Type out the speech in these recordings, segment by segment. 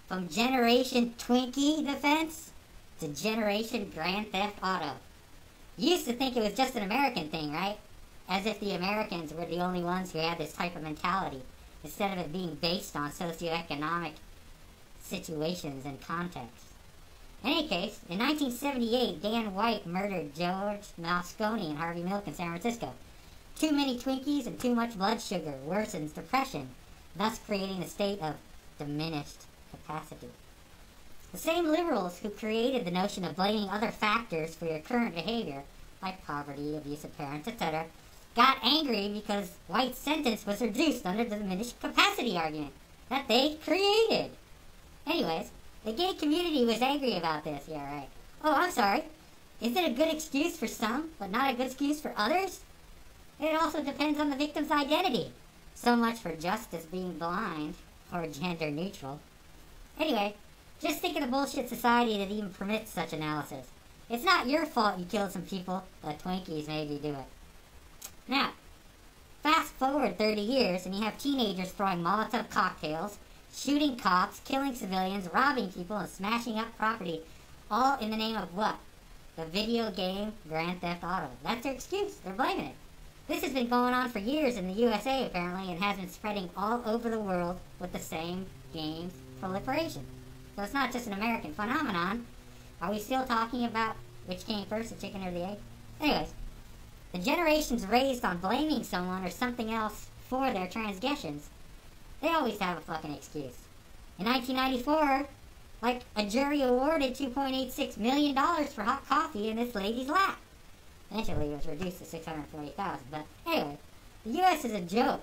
From Generation Twinkie defense to Generation Grand Theft Auto. You used to think it was just an American thing, right? As if the Americans were the only ones who had this type of mentality, instead of it being based on socioeconomic situations and contexts. In any case, in 1978, Dan White murdered George Moscone and Harvey Milk in San Francisco. Too many Twinkies and too much blood sugar worsens depression, thus creating a state of diminished capacity. The same liberals who created the notion of blaming other factors for your current behavior, like poverty, abusive parents, etc., got angry because White's sentence was reduced under the diminished capacity argument that they created. Anyways, the gay community was angry about this, yeah right. Oh, I'm sorry. Is it a good excuse for some, but not a good excuse for others? It also depends on the victim's identity. So much for justice being blind, or gender neutral. Anyway, just think of the bullshit society that even permits such analysis. It's not your fault you killed some people, but Twinkies made you do it. Now, fast forward 30 years and you have teenagers throwing Molotov cocktails, shooting cops, killing civilians, robbing people, and smashing up property, all in the name of what? The video game Grand Theft Auto. That's their excuse. They're blaming it. This has been going on for years in the USA, apparently, and has been spreading all over the world with the same games proliferation. So it's not just an American phenomenon. Are we still talking about which came first, the chicken or the egg? Anyways, the generations raised on blaming someone or something else for their transgressions, they always have a fucking excuse. In 1994, like, a jury awarded $2.86 million for hot coffee in this lady's lap. Eventually it was reduced to $640,000, but anyway, the US is a joke.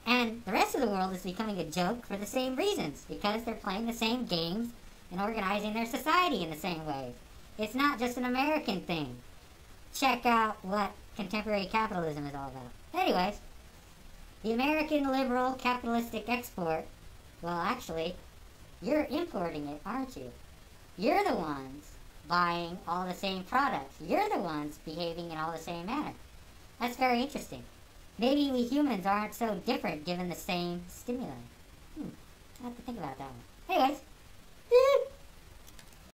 And the rest of the world is becoming a joke for the same reasons, because they're playing the same games and organizing their society in the same ways. It's not just an American thing. Check out what contemporary capitalism is all about. Anyways, the American liberal capitalistic export, well, actually, you're importing it, aren't you? You're the ones buying all the same products. You're the ones behaving in all the same manner. That's very interesting. Maybe we humans aren't so different given the same stimuli. I have to think about that one. Anyways,